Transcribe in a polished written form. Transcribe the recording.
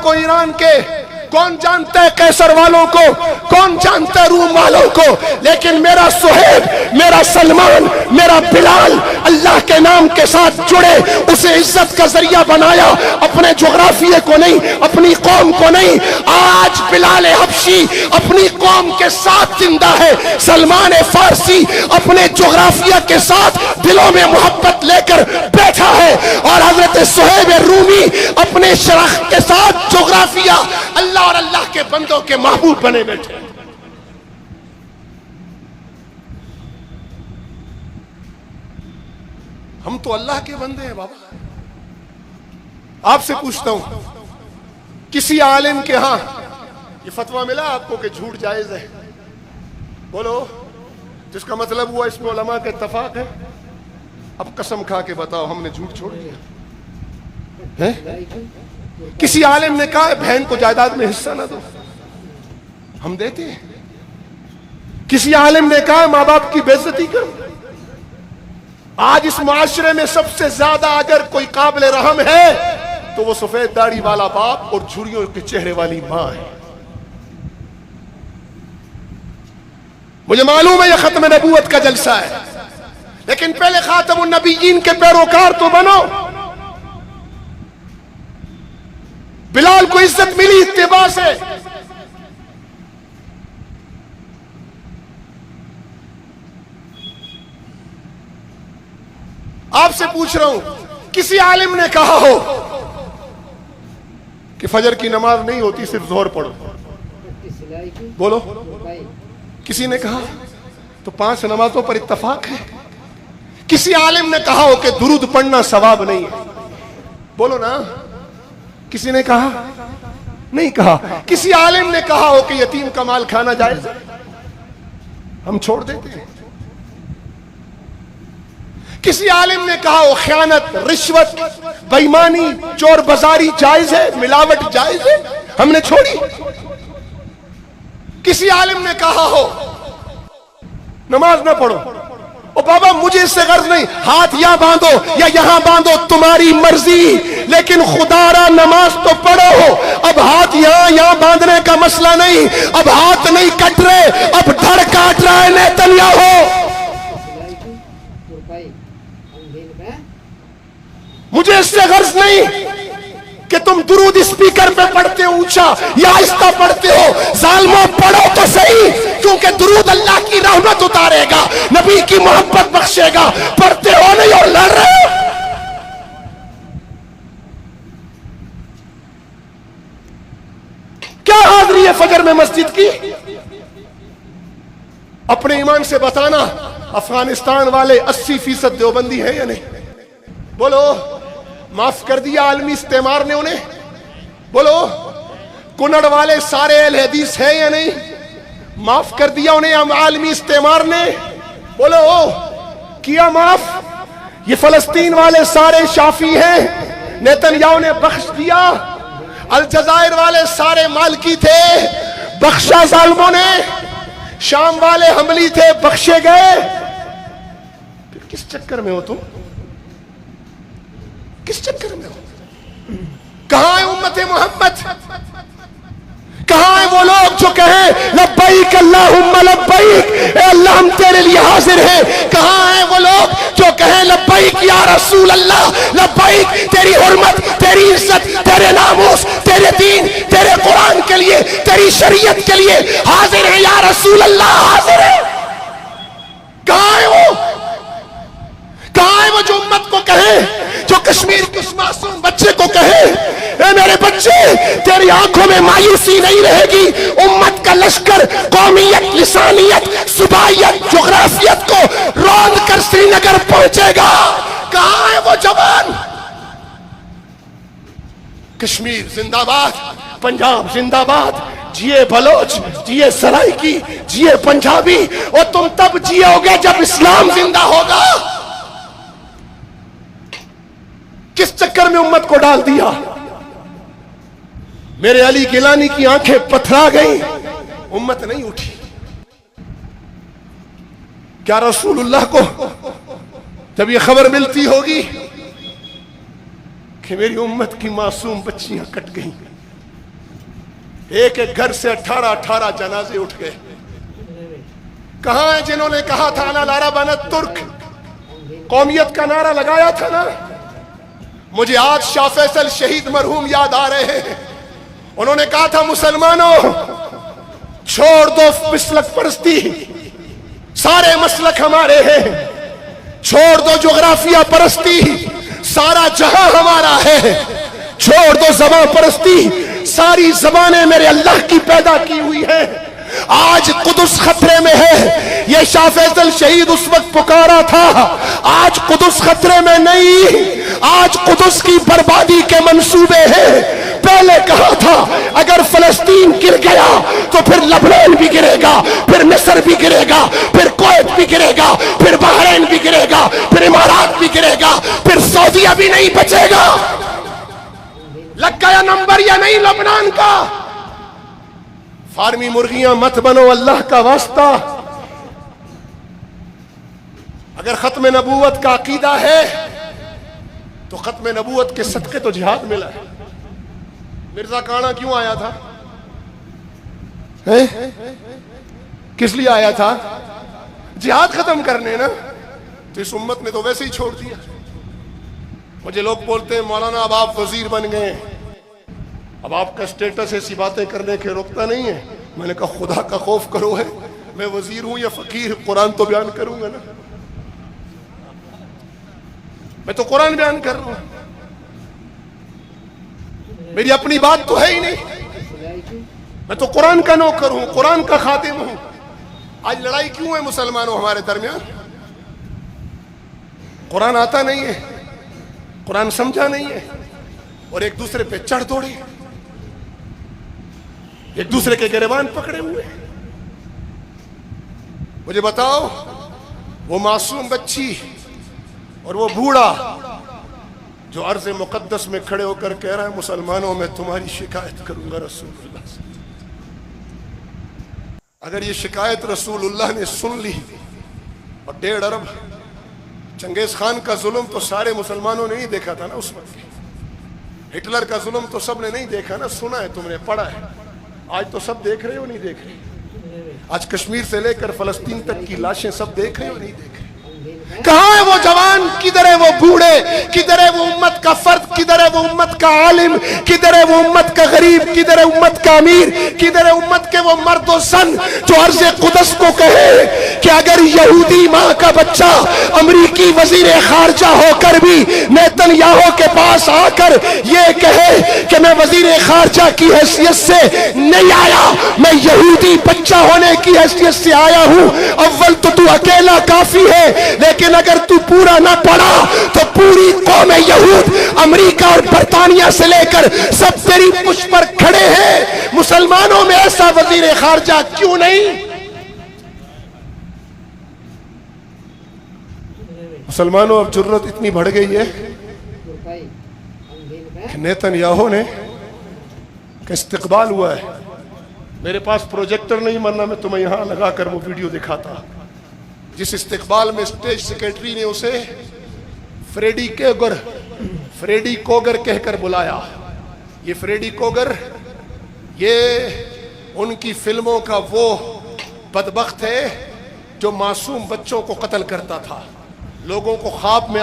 کو ایران کے، کون جانتا ہے قیصر والوں کو، کون جانتا ہے روم والوں کو، لیکن میرا صہیب، میرا سلمان، میرا بلال اللہ کے نام کے ساتھ جڑے، اسے عزت کا ذریعہ بنایا، اپنے جغرافیے کو نہیں، اپنی قوم کو نہیں۔ آج بلال حبشی اپنی قوم کے ساتھ زندہ ہے، سلمان فارسی اپنے جغرافیہ کے ساتھ دلوں میں محبت لے کر بیٹھا ہے، اور حضرت صہیب رومی اپنے شرح کے ساتھ جغرافیہ اللہ اور اللہ کے بندوں کے محبوب بنے بیٹھے۔ ہم تو اللہ کے بندے ہیں بابا۔ آپ سے پوچھتا ہوں، کسی عالم کے ہاں یہ فتویٰ ملا آپ کو کہ جھوٹ جائز ہے؟ بولو، جس کا مطلب ہوا اس میں علماء کا اتفاق ہے۔ اب قسم کھا کے بتاؤ ہم نے جھوٹ چھوڑ دیا ہے؟ کسی عالم نے کہا ہے بہن کو جائیداد میں حصہ نہ دو، ہم دیتے ہیں۔ کسی عالم نے کہا ہے ماں باپ کی بے عزتی کرو۔ آج اس معاشرے میں سب سے زیادہ اگر کوئی قابل رحم ہے تو وہ سفید داڑھی والا باپ اور جھریوں کے چہرے والی ماں ہے۔ مجھے معلوم ہے یہ ختم نبوت کا جلسہ ہے، لیکن پہلے خاتم النبیین کے پیروکار تو بنو۔ بلال کو عزت ملی اتباع سے۔ آپ سے پوچھ رہا ہوں، کسی عالم نے کہا ہو کہ فجر کی نماز نہیں ہوتی صرف ظہر پڑھو؟ بولو، کسی نے کہا؟ تو 5 نمازوں پر اتفاق ہے۔ کسی عالم نے کہا ہو کہ درود پڑھنا ثواب نہیں ہے؟ بولو نا، کسی نے کہا؟ نہیں کہا۔ کسی عالم نے کہا ہو کہ یتیم کا مال کھانا جائز ہے؟ ہم چھوڑ دیتے ہیں۔ کسی عالم نے کہا ہو خیانت، رشوت، بے ایمانی، چور بازاری جائز ہے، ملاوٹ جائز ہے؟ ہم نے چھوڑی۔ کسی عالم نے کہا ہو نماز نہ پڑھو، او بابا مجھے اس سے غرض نہیں، ہاتھ یہاں باندھو یا یہاں باندھو تمہاری مرضی، لیکن خدا را نماز تو پڑھو۔ اب ہاتھ یہاں باندھنے کا مسئلہ نہیں، اب ہاتھ نہیں کٹ رہے، اب دھڑ کاٹ رہا ہے نیتنیاہو۔ مجھے اس سے غرض نہیں کہ تم درود اسپیکر پہ پڑھتے ہو اونچا یا آہستہ پڑھتے ہو، ظالموں پڑھو تو صحیح، کیونکہ درود اللہ کی رحمت اتارے گا، نبی کی محبت بخشے گا۔ پڑھتے ہو نہیں اور لڑ رہے ہو۔ کیا حاضری ہے فجر میں مسجد کی؟ اپنے ایمان سے بتانا، افغانستان والے 80% دیوبندی ہیں یا نہیں؟ بولو، معاف کر دیا عالمی استعمار نے انہیں؟ بولو، کنڑ والے سارے اہل حدیث ہیں یا نہیں؟ معاف کر دیا انہیں عالمی استعمار نے؟ بولو، کیا معاف؟ یہ فلسطین والے سارے شافی ہیں، نیتنیاہو نے بخش دیا۔ الجزائر والے سارے مالکی تھے، بخشا ظالموں نے۔ شام والے حملی تھے، بخشے گئے۔ پھر کس چکر میں ہو تم؟ کس چکر میں ہو؟ کہاں ہے امت محمد؟ کہاں ہیں وہ لوگ جو کہیں لبیک اللہم لبیک، اے اللہ ہم تیرے لیے حاضر ہیں؟ کہاں ہیں وہ لوگ جو کہیں لبیک یا رسول اللہ، لبیک تیری حرمت، تیری عزت، تیرے ناموس، تیرے دین، تیرے قرآن کے لیے، تیری شریعت کے لیے حاضر ہیں یا رسول اللہ، حاضر ہیں؟ کہاں ہیں وہ؟ کہاں ہے وہ جو امت کو کہے، جو کشمیر کے اس معصوم بچے کو کہے اے میرے بچے تیری آنکھوں میں مایوسی نہیں رہے گی، امت کا لشکر قومیت، لسانیت، صوبائیت، جغرافیت کو روند کر سری نگر پہنچے گا؟ کہاں ہے وہ جوان؟ کشمیر زندہ باد، پنجاب زندہ باد، جیے بلوچ، جیے سرائکی، جیے پنجابی، اور تم تب جیے ہوگے جب اسلام زندہ ہوگا۔ کس چکر میں امت کو ڈال دیا؟ میرے علی گیلانی کی آنکھیں پتھرا گئیں، امت نہیں اٹھی۔ کیا رسول اللہ کو جب یہ خبر ملتی ہوگی کہ میری امت کی معصوم بچیاں کٹ گئیں، ایک ایک گھر سے 18 جنازے اٹھ گئے. کہاں ہیں جنہوں نے کہا تھا انا العرب انا ترک؟ قومیت کا نعرہ لگایا تھا نا. مجھے آج شاہ فیصل شہید مرحوم یاد آ رہے ہیں. انہوں نے کہا تھا مسلمانوں چھوڑ دو مسلک پرستی، سارے مسلک ہمارے ہیں. چھوڑ دو جغرافیہ پرستی، سارا جہاں ہمارا ہے. چھوڑ دو زبان پرستی، ساری زبانیں میرے اللہ کی پیدا کی ہوئی ہیں. آج قدس خطرے میں ہے. یہ شاہ فیصل شہید اس وقت پکارا تھا، آج قدس خطرے میں نہیں. آج قدس کی بربادی کے منصوبے ہیں. پہلے کہا تھا اگر فلسطین گر گیا تو پھر لبنان بھی گرے گا، پھر مصر بھی گرے گا، پھر کویت بھی گرے گا، پھر بحرین بھی گرے گا، پھر امارات بھی گرے گا، پھر سعودیہ بھی نہیں بچے گا. لگ گیا نمبر یا نہیں لبنان کا؟ فارمی مرغیاں مت بنو اللہ کا واسطہ. اگر ختم نبوت کا عقیدہ ہے تو ختم نبوت کے صدقے تو جہاد ملا ہے. مرزا کانا کیوں آیا تھا؟ کس لیے آیا تھا؟ جہاد ختم کرنے نا. تو اس امت نے تو ویسے ہی چھوڑ دیا. مجھے لوگ بولتے ہیں مولانا اب آپ وزیر بن گئے، اب آپ کا سٹیٹس ایسی باتیں کرنے کے روکتا نہیں ہے. میں نے کہا خدا کا خوف کرو ہے، میں وزیر ہوں یا فقیر، قرآن تو بیان کروں گا نا. میں تو قرآن بیان کر رہا ہوں، میری اپنی بات تو ہے ہی نہیں. میں تو قرآن کا نوکر ہوں، قرآن کا خادم ہوں. آج لڑائی کیوں ہے مسلمانوں ہمارے درمیان؟ قرآن آتا نہیں ہے، قرآن سمجھا نہیں ہے، اور ایک دوسرے پہ چڑھ دوڑے، ایک دوسرے کے گریبان پکڑے ہوئے. مجھے بتاؤ وہ معصوم بچی اور وہ بوڑھا جو عرض مقدس میں کھڑے ہو کر کہہ رہا ہے مسلمانوں میں تمہاری شکایت کروں گا رسول اللہ سے. اگر یہ شکایت رسول اللہ نے سن لی اور 1.5 ارب چنگیز خان کا ظلم تو سارے مسلمانوں نے نہیں دیکھا تھا نا اس وقت. ہٹلر کا ظلم تو سب نے نہیں دیکھا نا، سنا ہے، تم نے پڑھا ہے. آج تو سب دیکھ رہے ہو نہیں دیکھ رہے؟ آج کشمیر سے لے کر فلسطین تک کی لاشیں سب دیکھ رہے ہو نہیں دیکھ رہے؟ کہاں ہے وہ جوان؟ کدھر ہے وہ بوڑھے؟ کدھر ہے وہ امت کا فرد؟ کدھر ہے وہ امت کا عالم؟ کدھر ہے وہ امت کا غریب؟ کدھر ہے امت کا امیر؟ کدھر ہے امت کے وہ مرد و زن جو عرض قدس کو کہے کہ اگر یہودی ماں کا بچہ امریکی وزیر خارجہ ہو کر بھی نیتن یاہو کے پاس آ کر یہ کہے کہ میں وزیر خارجہ کی حیثیت سے نہیں آیا، میں یہودی بچہ ہونے کی حیثیت سے آیا ہوں، اول تو اکیلا کافی ہے، لیکن اگر تو پورا نہ پڑھا تو پوری قوم یہود امریکہ اور برطانیہ سے لے کر سب تیری پشت پر کھڑے ہیں. مسلمانوں میں ایسا وزیر خارجہ کیوں نہیں؟ مسلمانوں اب جرت اتنی بڑھ گئی ہے کہ نیتن یاہو نے کہ استقبال ہوا ہے. میرے پاس پروجیکٹر نہیں، ورنہ میں تمہیں یہاں لگا کر وہ ویڈیو دکھاتا. جس استقبال میں اسٹیج سیکرٹری نے اسے فریڈی کوگر کہہ کر بلایا. یہ فریڈی کوگر یہ ان کی فلموں کا وہ بدبخت ہے جو معصوم بچوں کو قتل کرتا تھا. لوگوں کو خواب میں